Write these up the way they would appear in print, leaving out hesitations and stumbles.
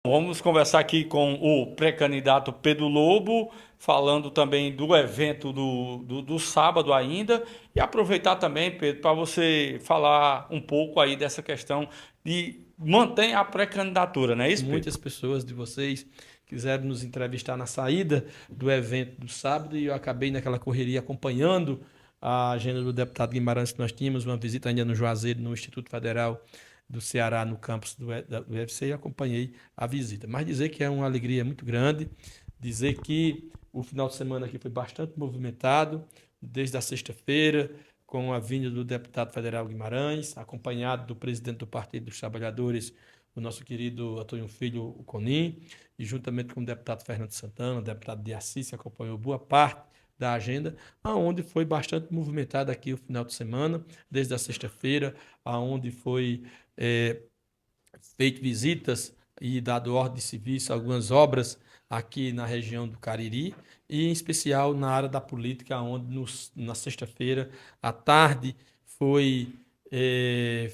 Vamos conversar aqui com o pré-candidato Pedro Lobo, falando também do evento do sábado ainda, e aproveitar também, Pedro, para você falar um pouco aí dessa questão de manter a pré-candidatura, não é isso, Pedro? Muitas pessoas de vocês quiseram nos entrevistar na saída do evento do sábado e eu acabei naquela correria acompanhando a agenda do deputado Guimarães que nós tínhamos, uma visita ainda no Juazeiro, no Instituto Federal do Ceará, no campus do UFC, e acompanhei a visita. Mas dizer que é uma alegria muito grande, dizer que o final de semana aqui foi bastante movimentado, desde a sexta-feira, com a vinda do deputado federal Guimarães, acompanhado do presidente do Partido dos Trabalhadores, o nosso querido Antônio Filho, o Conim, e juntamente com o deputado Fernando Santana, o deputado de Assis, que acompanhou boa parte da agenda, aonde foi bastante movimentado aqui o final de semana, desde a sexta-feira, aonde foi é, feito visitas e dado ordem de serviço a algumas obras aqui na região do Cariri, e em especial na área da política, onde na sexta-feira à tarde foi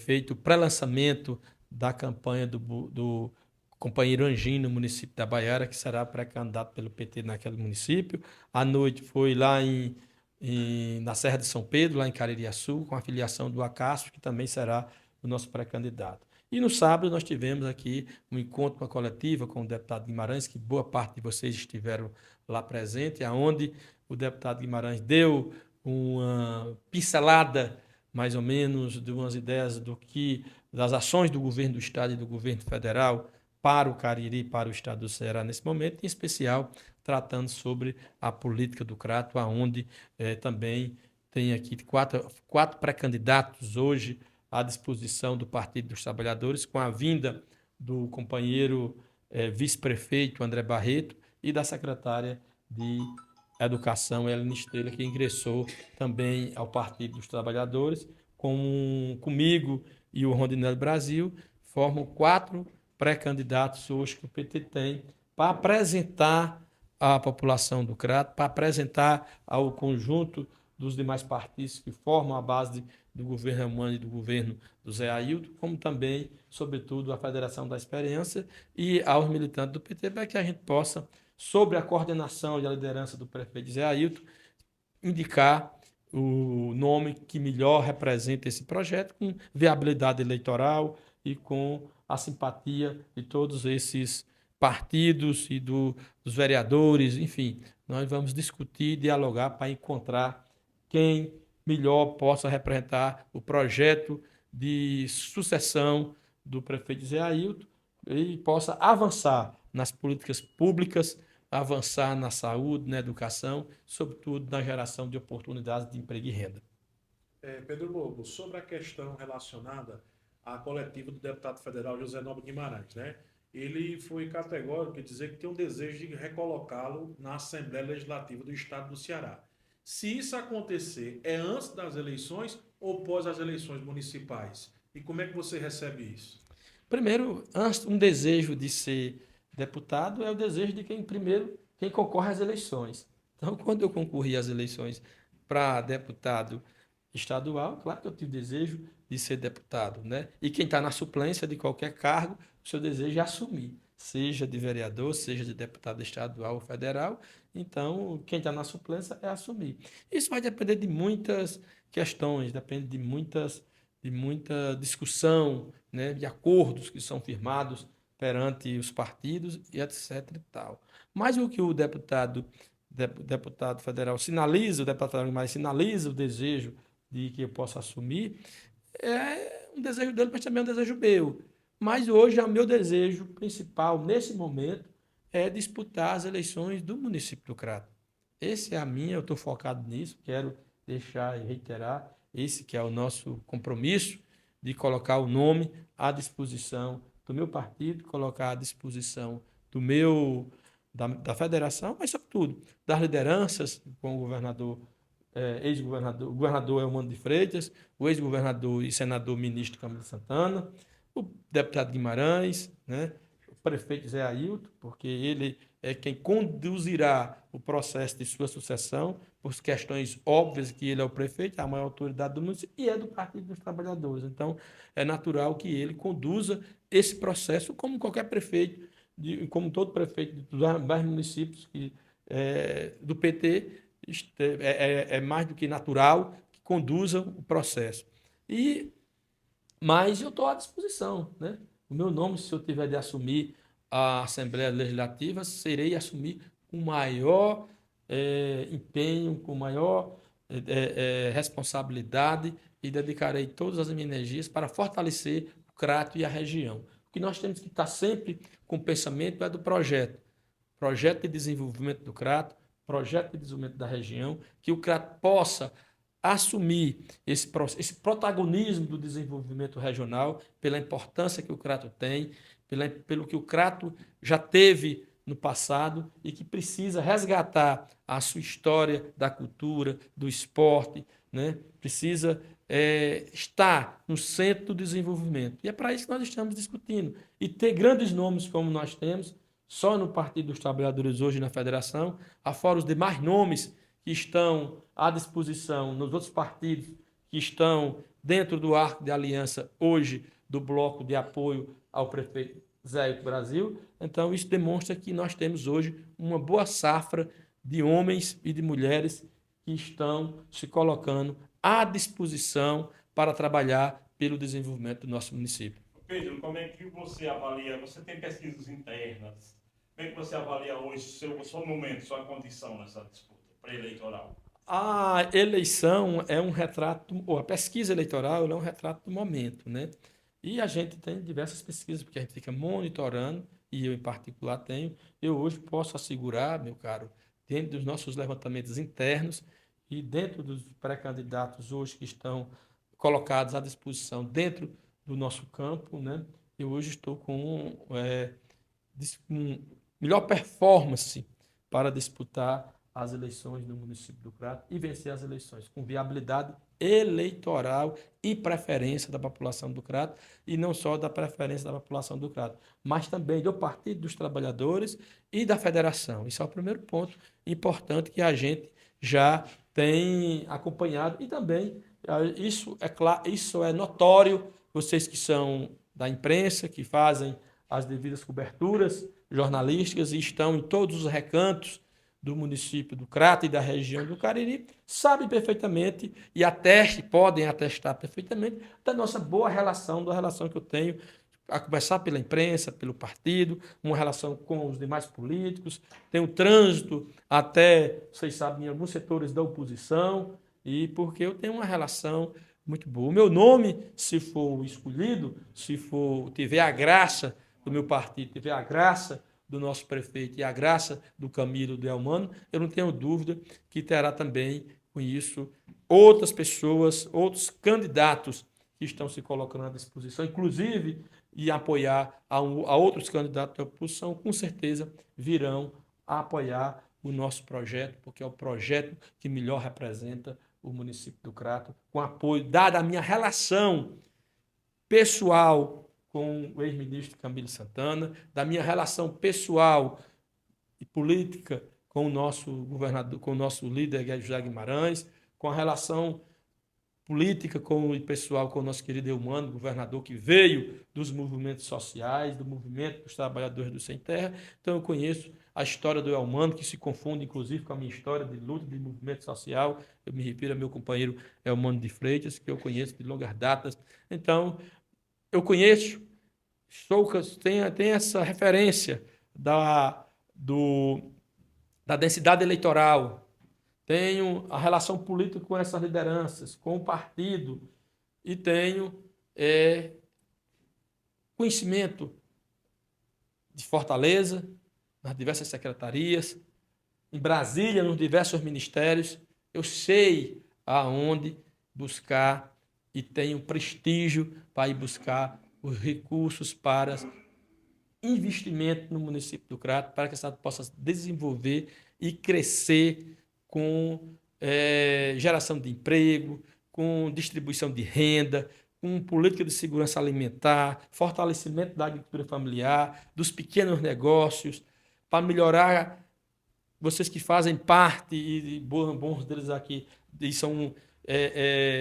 feito o pré-lançamento da campanha do companheiro Angino, no município da Baiara, que será pré-candidato pelo PT naquele município. À noite foi lá na Serra de São Pedro, lá em Caririaçu, com a filiação do Acácio, que também será o nosso pré-candidato. E no sábado nós tivemos aqui um encontro, uma coletiva com o deputado Guimarães, que boa parte de vocês estiveram lá presente, aonde o deputado Guimarães deu uma pincelada, mais ou menos, de umas ideias das ações do governo do estado e do governo federal para o Cariri, para o estado do Ceará nesse momento, em especial tratando sobre a política do Crato, aonde também tem aqui quatro pré-candidatos hoje à disposição do Partido dos Trabalhadores, com a vinda do companheiro vice-prefeito André Barreto e da secretária de Educação, Ellen Estrela, que ingressou também ao Partido dos Trabalhadores, comigo e o Rondinelli Brasil, formam quatro pré-candidatos hoje que o PT tem para apresentar à população do Crato, para apresentar ao conjunto dos demais partidos que formam a base do governo humano e do governo do Zé Ailton, como também, sobretudo, a Federação da Experiência e aos militantes do PT, para que a gente possa, sobre a coordenação e a liderança do prefeito Zé Ailton, indicar o nome que melhor representa esse projeto, com viabilidade eleitoral e com a simpatia de todos esses partidos e dos vereadores, enfim, nós vamos discutir, dialogar para encontrar quem melhor possa representar o projeto de sucessão do prefeito Zé Ailton e possa avançar nas políticas públicas, avançar na saúde, na educação, sobretudo na geração de oportunidades de emprego e renda. Pedro Lobo, sobre a questão relacionada à coletiva do deputado federal José Nobre Guimarães, né? Ele foi categórico em dizer que tem um desejo de recolocá-lo na Assembleia Legislativa do Estado do Ceará. Se isso acontecer, é antes das eleições ou pós as eleições municipais? E como é que você recebe isso? Primeiro, um desejo de ser deputado é o desejo de quem concorre às eleições. Então, quando eu concorri às eleições para deputado estadual, claro que eu tive desejo de ser deputado, né? E quem está na suplência de qualquer cargo, o seu desejo é assumir, seja de vereador, seja de deputado estadual ou federal. Então, quem está na suplência é assumir. Isso vai depender de muitas questões, depende de muita discussão, né, de acordos que são firmados perante os partidos e etc e tal. Mas o que o deputado federal sinaliza, o deputado federal mais sinaliza o desejo de que eu possa assumir, é um desejo dele, mas também é um desejo meu. Mas hoje, o meu desejo principal, nesse momento, é disputar as eleições do município do Crato. Esse é a minha, eu estou focado nisso, quero deixar e reiterar, esse que é o nosso compromisso, de colocar o nome à disposição do meu partido, colocar à disposição do meu, da federação, mas, sobretudo, das lideranças, com o governador ex-governador, o governador Elmano de Freitas, o ex-governador e senador ministro Camilo Santana, o deputado Guimarães, né, o prefeito Zé Ailton, porque ele é quem conduzirá o processo de sua sucessão, por questões óbvias que ele é o prefeito, a maior autoridade do município, e é do Partido dos Trabalhadores. Então, é natural que ele conduza esse processo como qualquer prefeito como todo prefeito dos vários municípios do PT, é mais do que natural que conduzam o processo. Mas eu estou à disposição, né? O meu nome, se eu tiver de assumir a Assembleia Legislativa, serei assumir com maior empenho, com maior responsabilidade e dedicarei todas as minhas energias para fortalecer o Crato e a região. O que nós temos que estar sempre com o pensamento é do projeto de desenvolvimento do Crato, projeto de desenvolvimento da região, que o Crato possa assumir esse protagonismo do desenvolvimento regional, pela importância que o Crato tem, pelo que o Crato já teve no passado e que precisa resgatar a sua história da cultura, do esporte, né? Precisa estar no centro do desenvolvimento. E é para isso que nós estamos discutindo. E ter grandes nomes como nós temos, só no Partido dos Trabalhadores hoje na federação, afora os demais nomes que estão à disposição nos outros partidos que estão dentro do arco de aliança hoje do bloco de apoio ao prefeito Zé do Brasil. Então, isso demonstra que nós temos hoje uma boa safra de homens e de mulheres que estão se colocando à disposição para trabalhar pelo desenvolvimento do nosso município. Pedro, como é que você avalia? Você tem pesquisas internas. Como é que você avalia hoje seu momento, sua condição nessa disputa pré-eleitoral? A eleição é um retrato, ou a pesquisa eleitoral é um retrato do momento, né? E a gente tem diversas pesquisas, porque a gente fica monitorando, e eu em particular tenho. Eu hoje posso assegurar, meu caro, dentro dos nossos levantamentos internos e dentro dos pré-candidatos hoje que estão colocados à disposição dentro do nosso campo, né? Eu hoje estou com melhor performance para disputar as eleições no município do Crato e vencer as eleições com viabilidade eleitoral e preferência da população do Crato, e não só da preferência da população do Crato, mas também do Partido dos Trabalhadores e da Federação. Isso é o primeiro ponto importante que a gente já tem acompanhado, e também isso é claro, isso é notório, vocês que são da imprensa, que fazem as devidas coberturas jornalísticas e estão em todos os recantos do município do Crato e da região do Cariri, sabem perfeitamente e podem atestar perfeitamente da nossa boa relação, da relação que eu tenho, a começar pela imprensa, pelo partido, uma relação com os demais políticos, tem um trânsito até, vocês sabem, em alguns setores da oposição, e porque eu tenho uma relação muito boa. O meu nome, se for escolhido, tiver a graça do meu partido, tiver a graça do nosso prefeito e a graça do Camilo Delmano, eu não tenho dúvida que terá também com isso outras pessoas, outros candidatos que estão se colocando à disposição, inclusive e apoiar a outros candidatos da oposição, com certeza virão a apoiar o nosso projeto, porque é o projeto que melhor representa o município do Crato, com apoio, dada a minha relação pessoal com o ex-ministro Camilo Santana, da minha relação pessoal e política com o nosso governador, com o nosso líder José Guimarães, com a relação política e pessoal com o nosso querido Eumano, governador que veio dos movimentos sociais, do movimento dos trabalhadores do Sem Terra. Então eu conheço a história do Eumano, que se confunde inclusive com a minha história de luta de movimento social. Eu me refiro ao meu companheiro Eumano de Freitas, que eu conheço de longas datas. Então, eu conheço, tenho essa referência da densidade eleitoral, tenho a relação política com essas lideranças, com o partido, e tenho conhecimento de Fortaleza, nas diversas secretarias, em Brasília, nos diversos ministérios. Eu sei aonde buscar e tenho prestígio para ir buscar os recursos para investimento no município do Crato, para que a cidade possa desenvolver e crescer com geração de emprego, com distribuição de renda, com política de segurança alimentar, fortalecimento da agricultura familiar, dos pequenos negócios, para melhorar, vocês que fazem parte, e bons deles aqui, e são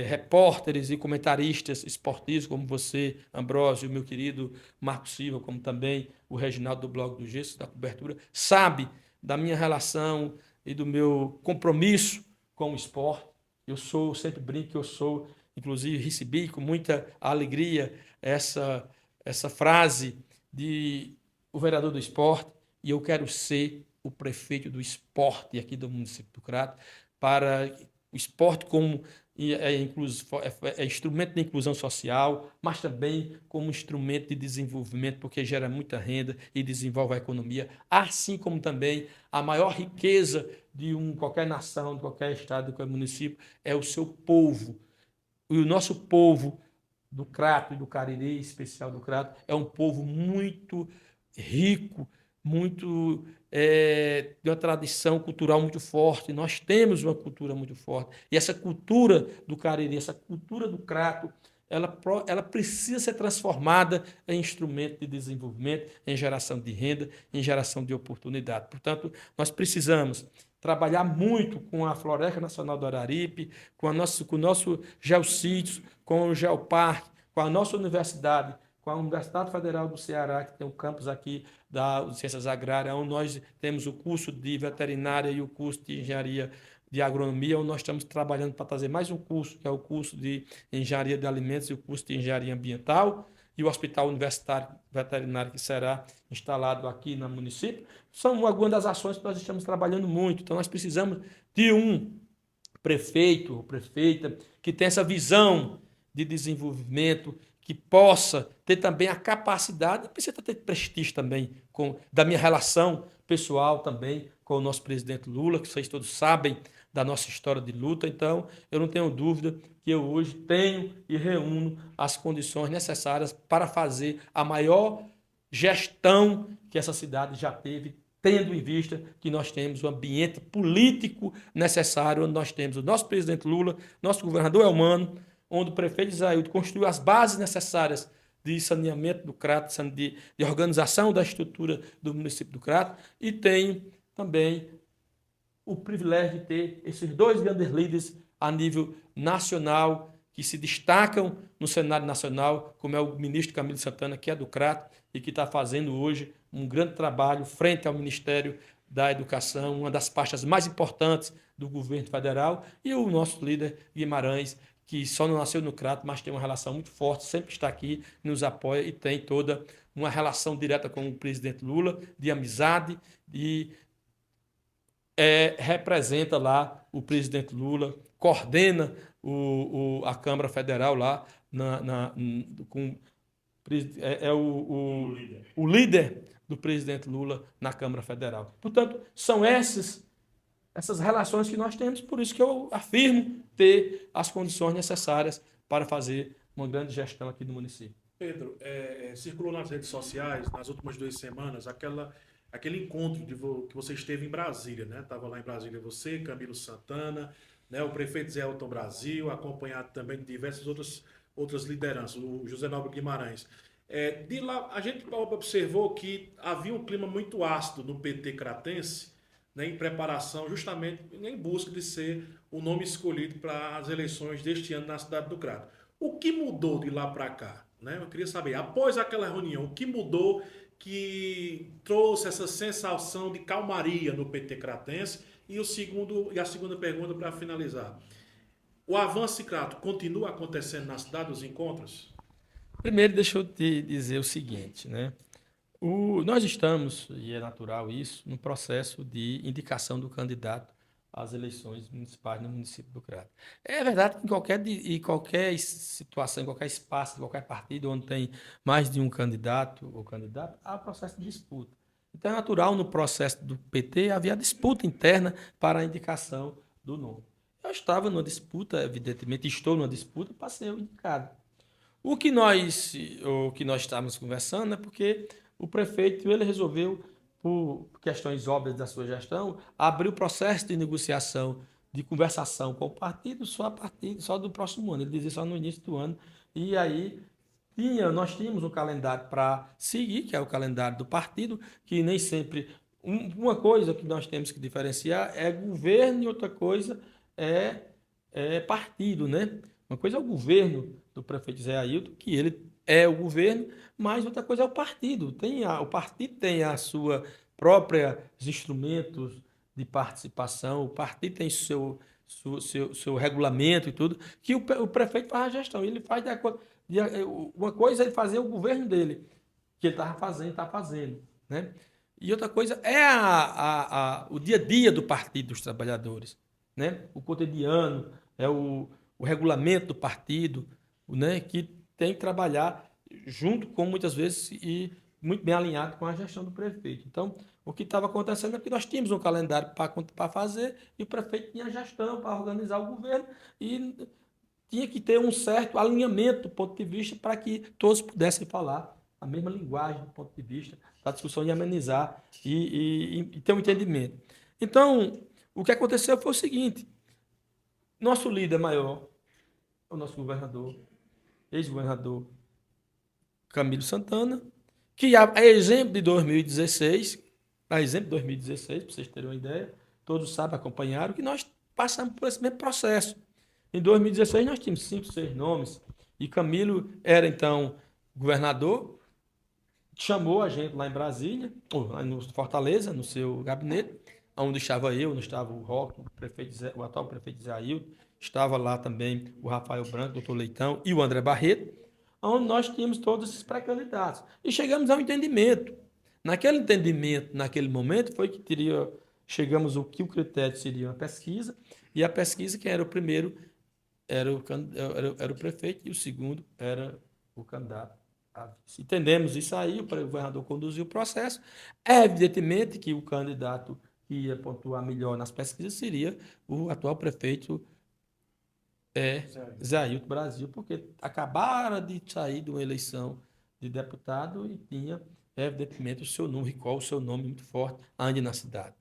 repórteres e comentaristas esportivos, como você, Ambrósio, meu querido Marco Silva, como também o Reginaldo do Blog do Gesso, da cobertura, sabe da minha relação e do meu compromisso com o esporte. Sempre brinco que eu sou, inclusive recebi com muita alegria essa frase de o vereador do esporte, e eu quero ser o prefeito do esporte aqui do município do Crato, para o esporte como instrumento de inclusão social, mas também como instrumento de desenvolvimento, porque gera muita renda e desenvolve a economia, assim como também a maior riqueza de qualquer nação, de qualquer estado, de qualquer município, é o seu povo. E o nosso povo do Crato e do Cariri, em especial do Crato, é um povo muito rico, muito de uma tradição cultural muito forte. Nós temos uma cultura muito forte. E essa cultura do Cariri, essa cultura do Crato, ela precisa ser transformada em instrumento de desenvolvimento, em geração de renda, em geração de oportunidade. Portanto, nós precisamos trabalhar muito com a Floresta Nacional do Araripe, com o nosso geossítio, com o Geoparque, com a nossa universidade, com a Universidade Federal do Ceará, que tem um campus aqui de Ciências Agrárias, onde nós temos o curso de veterinária e o curso de engenharia de agronomia, onde nós estamos trabalhando para trazer mais um curso, que é o curso de engenharia de alimentos e o curso de engenharia ambiental, e o Hospital Universitário Veterinário que será instalado aqui no município. São algumas das ações que nós estamos trabalhando muito. Então, nós precisamos de um prefeito ou prefeita que tenha essa visão de desenvolvimento, que possa ter também a capacidade, precisa ter prestígio também, da minha relação pessoal também com o nosso presidente Lula, que vocês todos sabem da nossa história de luta. Então, eu não tenho dúvida que eu hoje tenho e reúno as condições necessárias para fazer a maior gestão que essa cidade já teve, tendo em vista que nós temos o ambiente político necessário, onde nós temos o nosso presidente Lula, nosso governador Elmano, onde o prefeito Isaíldo construiu as bases necessárias de saneamento do Crato, de organização da estrutura do município do Crato, e tenho também o privilégio de ter esses dois grandes líderes a nível nacional, que se destacam no cenário nacional, como é o ministro Camilo Santana, que é do Crato, e que está fazendo hoje um grande trabalho frente ao Ministério da Educação, uma das pastas mais importantes do governo federal, e o nosso líder Guimarães, que só não nasceu no Crato, mas tem uma relação muito forte, sempre está aqui, nos apoia e tem toda uma relação direta com o presidente Lula, de amizade, e representa lá o presidente Lula, coordena a Câmara Federal lá, o líder do presidente Lula na Câmara Federal. Portanto, são essas relações que nós temos, por isso que eu afirmo ter as condições necessárias para fazer uma grande gestão aqui no município. Pedro, circulou nas redes sociais, nas últimas 2 semanas, aquele encontro que você esteve em Brasília, né? Estava lá em Brasília você, Camilo Santana, né? O prefeito Zé Elton Brasil, acompanhado também de diversas outras lideranças, o José Nobre Guimarães. De lá, a gente observou que havia um clima muito ácido no PT cratense, né, em preparação, justamente em busca de ser o nome escolhido para as eleições deste ano na cidade do Crato. O que mudou de lá para cá? Né? Eu queria saber, após aquela reunião, o que mudou que trouxe essa sensação de calmaria no PT cratense? E a segunda pergunta para finalizar. O Avance Crato continua acontecendo na cidade, os encontros? Primeiro, deixa eu te dizer o seguinte, né? Nós estamos, e é natural isso, no processo de indicação do candidato às eleições municipais no município do Crato. É verdade que em qualquer situação, em qualquer espaço, em qualquer partido onde tem mais de um candidato ou candidata, há processo de disputa. Então é natural, no processo do PT, havia disputa interna para a indicação do nome. Eu estava numa disputa, evidentemente, estou numa disputa para ser o indicado. O que nós estávamos conversando é porque o prefeito ele resolveu, por questões óbvias da sua gestão, abrir o processo de negociação, de conversação com o partido só do próximo ano. Ele dizia só no início do ano. E aí nós tínhamos um calendário para seguir, que é o calendário do partido, que nem sempre... Uma coisa que nós temos que diferenciar é governo e outra coisa é partido, né? Uma coisa é o governo do prefeito Zé Ailton, que ele é o governo, mas outra coisa é o partido. O partido tem a sua própria instrumentos de participação, o partido tem seu regulamento e tudo, que o prefeito faz a gestão. Ele faz uma coisa é ele fazer o governo dele, que ele está fazendo, né? E outra coisa é o dia a dia do Partido dos Trabalhadores, né? O cotidiano, o regulamento do partido, né? Que tem que trabalhar junto com, muitas vezes, e muito bem alinhado com a gestão do prefeito. Então, o que estava acontecendo é que nós tínhamos um calendário para fazer e o prefeito tinha gestão para organizar o governo e tinha que ter um certo alinhamento do ponto de vista para que todos pudessem falar a mesma linguagem do ponto de vista da discussão e amenizar e ter um entendimento. Então, o que aconteceu foi o seguinte: nosso líder maior, o nosso governador, ex-governador Camilo Santana, que a exemplo de 2016, para vocês terem uma ideia, todos sabem, acompanharam, que nós passamos por esse mesmo processo. Em 2016 nós tínhamos 5, 6 nomes, e Camilo era então governador, chamou a gente lá em Brasília, ou lá no Fortaleza, no seu gabinete, onde estava eu, onde estava o Roque, o atual prefeito Zé Ailton, estava lá também o Rafael Branco, o doutor Leitão e o André Barreto, onde nós tínhamos todos esses pré-candidatos. E chegamos a um entendimento. Naquele entendimento, naquele momento, foi que chegamos ao que o critério seria uma pesquisa, e a pesquisa, quem era o primeiro, era o prefeito, e o segundo era o candidato a vice. Entendemos isso aí, o governador conduziu o processo. É evidentemente que o candidato que ia pontuar melhor nas pesquisas seria o atual prefeito Zé Ailton Brasil, porque acabaram de sair de uma eleição de deputado e tinha, evidentemente, o seu nome, qual o seu nome muito forte, ainda na cidade.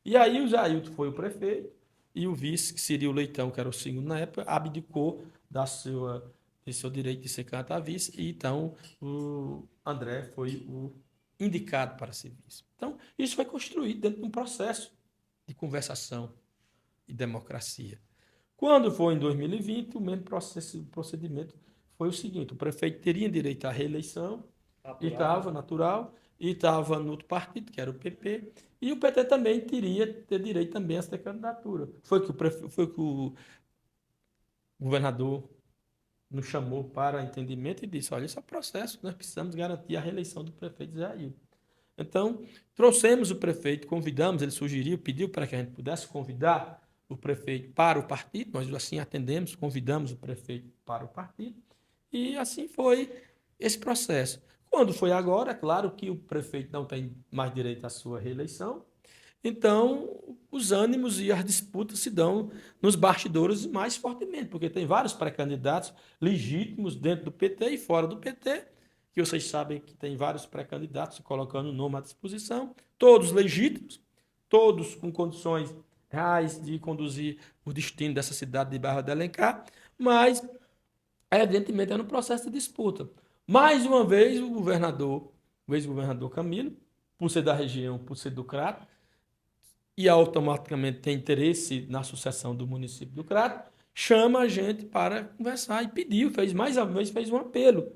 E aí o Zé Ailton foi o prefeito e o vice, que seria o Leitão, que era o segundo na época, abdicou de seu direito de ser candidato a vice, e então o André foi o indicado para ser vice. Então, isso foi construído dentro de um processo de conversação e democracia. Quando foi em 2020, o mesmo procedimento foi o seguinte: o prefeito teria direito à reeleição, e estava natural, e estava no outro partido, que era o PP, e o PT também teria ter direito também a essa candidatura. Foi que o governador nos chamou para entendimento e disse: olha, esse é o processo, nós precisamos garantir a reeleição do prefeito Zé Ailton. Então, trouxemos o prefeito, convidamos, ele sugeriu, pediu para que a gente pudesse convidar o prefeito para o partido, nós assim atendemos, convidamos o prefeito para o partido, e assim foi esse processo. Quando foi agora, é claro que o prefeito não tem mais direito à sua reeleição, então os ânimos e as disputas se dão nos bastidores mais fortemente, porque tem vários pré-candidatos legítimos dentro do PT e fora do PT, que vocês sabem que tem vários pré-candidatos colocando o nome à disposição, todos legítimos, todos com condições reais de conduzir o destino dessa cidade de Barra de Alencar, mas, evidentemente, é no processo de disputa. Mais uma vez, o ex-governador Camilo, por ser da região, por ser do Crato, e automaticamente tem interesse na sucessão do município do Crato, chama a gente para conversar e pediu, mais uma vez fez um apelo.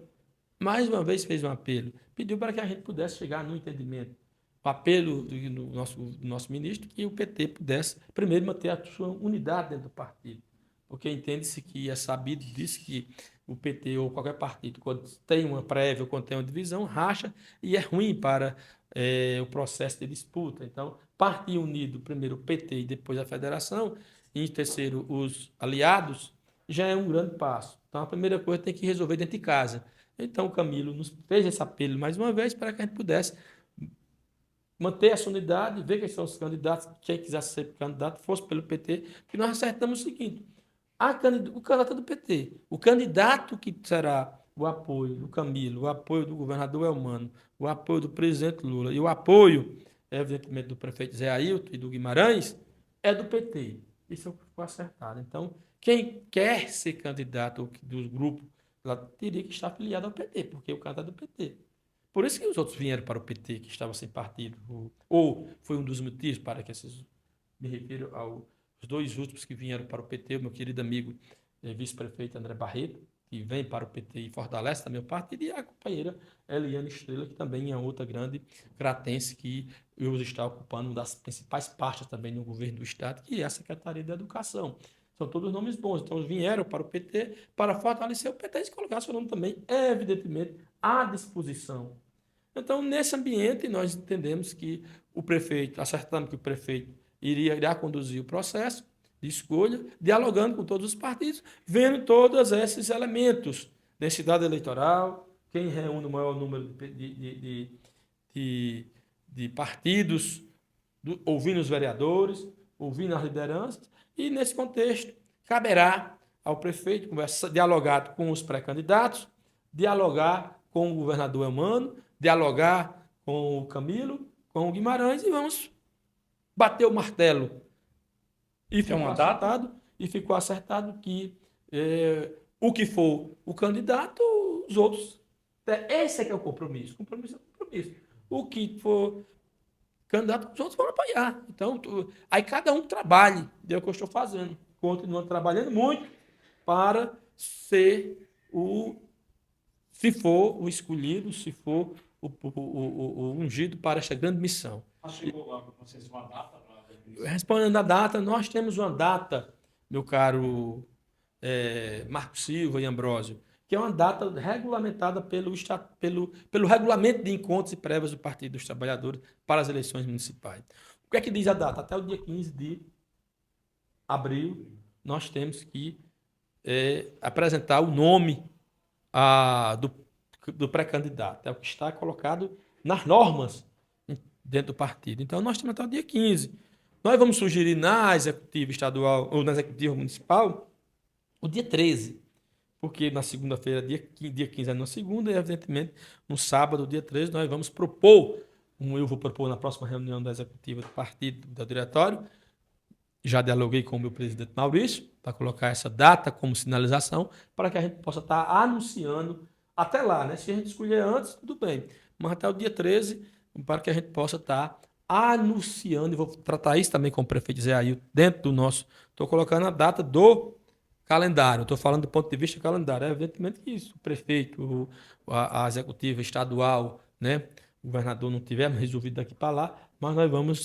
Mais uma vez fez um apelo. Pediu para que a gente pudesse chegar no entendimento. O apelo do nosso ministro, que o PT pudesse, primeiro, manter a sua unidade dentro do partido. Porque entende-se que é sabido disso que o PT ou qualquer partido, quando tem uma prévia ou quando tem uma divisão, racha e é ruim para o processo de disputa. Então, partir unido, primeiro o PT e depois a federação, e em terceiro os aliados, já é um grande passo. Então, a primeira coisa tem que resolver dentro de casa. Então, o Camilo nos fez esse apelo mais uma vez para que a gente pudesse manter essa unidade, ver quem são os candidatos, quem quisesse ser candidato, fosse pelo PT, porque nós acertamos o seguinte: o candidato do PT, o candidato que será o apoio do Camilo, o apoio do governador Elmano, o apoio do presidente Lula e o apoio, evidentemente, do prefeito Zé Ailton e do Guimarães, é do PT. Isso foi acertado. Então, quem quer ser candidato do grupo, ela teria que estar afiliado ao PT, porque o candidato é do PT. Por isso que os outros vieram para o PT, que estava sem partido. Ou foi um dos motivos para que esses... Me refiro ao os dois últimos que vieram para o PT, o meu querido amigo vice-prefeito André Barreto, que vem para o PT e fortalece também o partido, e a companheira Eliane Estrela, que também é outra grande cratense que hoje está ocupando uma das principais pastas também no governo do Estado, que é a Secretaria da Educação. São todos nomes bons. Então, vieram para o PT para fortalecer o PT e colocar seu nome também, evidentemente, à disposição. Então, nesse ambiente, nós entendemos que o prefeito, acertamos que o prefeito irá conduzir o processo de escolha, dialogando com todos os partidos, vendo todos esses elementos, densidade eleitoral, quem reúne o maior número de partidos, ouvindo os vereadores, ouvindo as lideranças, e nesse contexto caberá ao prefeito dialogar com os pré-candidatos, dialogar com o governador Eumano, dialogar com o Camilo, com o Guimarães, e vamos bater o martelo. E ficou acertado que o que for o candidato, os outros. Esse é que é o compromisso. Compromisso é compromisso. O que for candidato, os outros vão apoiar. Então, aí cada um trabalhe. É o que eu estou fazendo. Continuando trabalhando muito para ser se for o escolhido, se for o ungido para esta grande missão. Chegou lá para vocês uma data? Respondendo a data, nós temos uma data, meu caro Marco Silva e Ambrósio, que é uma data regulamentada pelo regulamento de encontros e prévias do Partido dos Trabalhadores para as eleições municipais. O que é que diz a data? Até o dia 15 de abril, nós temos que apresentar o nome do pré-candidato. É o que está colocado nas normas dentro do partido. Então, nós temos até o dia 15. Nós vamos sugerir na executiva estadual ou na executiva municipal o dia 13, porque na segunda-feira, dia 15 é na segunda, e evidentemente no sábado, dia 13, nós vamos propor, eu vou propor na próxima reunião da executiva do partido, do diretório, já dialoguei com o meu presidente Maurício, para colocar essa data como sinalização, para que a gente possa estar anunciando até lá, né? Se a gente escolher antes, tudo bem, mas até o dia 13, para que a gente possa estar anunciando, e vou tratar isso também com o prefeito Zé Ailton, dentro do nosso, estou colocando a data do calendário, estou falando do ponto de vista calendário, evidentemente que isso, o prefeito, a executiva estadual, né, o governador não tivermos resolvido daqui para lá, mas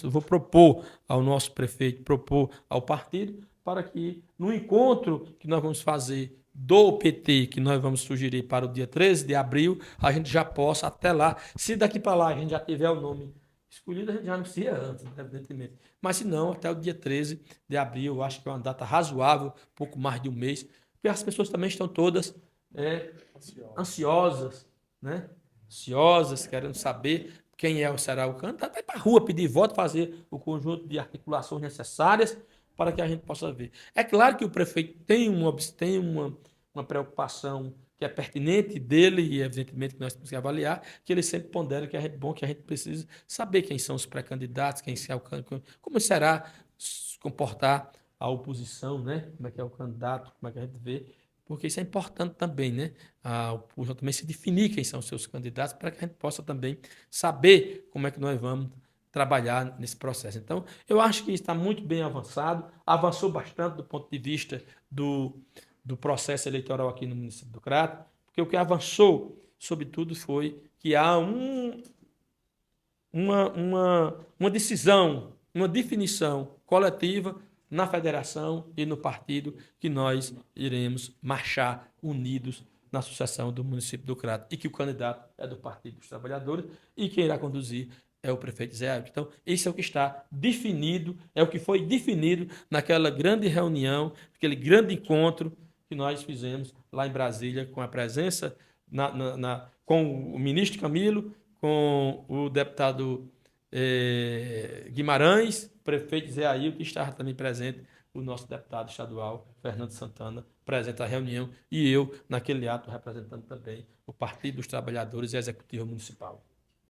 vou propor ao nosso prefeito, propor ao partido, para que no encontro que nós vamos fazer do PT, que nós vamos sugerir para o dia 13 de abril, a gente já possa até lá, se daqui para lá a gente já tiver o nome escolhido, a gente já anuncia antes, evidentemente. Mas se não, até o dia 13 de abril, eu acho que é uma data razoável, pouco mais de um mês, porque as pessoas também estão todas ansiosas, né? Ansiosas, querendo saber quem será o candidato, vai para a rua pedir voto, fazer o conjunto de articulações necessárias para que a gente possa ver. É claro que o prefeito tem uma preocupação que é pertinente dele, e evidentemente que nós temos que avaliar, que ele sempre pondera que é bom que a gente precisa saber quem são os pré-candidatos, como será se comportar a oposição, né? Como é que é o candidato, como é que a gente vê, porque isso é importante também, né? A oposição também se definir quem são os seus candidatos, para que a gente possa também saber como é que nós vamos trabalhar nesse processo. Então, eu acho que está muito bem avançado, avançou bastante do ponto de vista do processo eleitoral aqui no município do Crato, porque o que avançou, sobretudo, foi que há uma decisão, uma definição coletiva na federação e no partido que nós iremos marchar unidos na sucessão do município do Crato, e que o candidato é do Partido dos Trabalhadores e quem irá conduzir é o prefeito Zé Ailton. Então, isso é o que está definido, é o que foi definido naquela grande reunião, aquele grande encontro que nós fizemos lá em Brasília, com a presença, com o ministro Camilo, com o deputado Guimarães, prefeito Zé Ailton, que estava também presente, o nosso deputado estadual, Fernando Santana, presente à reunião, e eu, naquele ato, representando também o Partido dos Trabalhadores e a Executiva Municipal.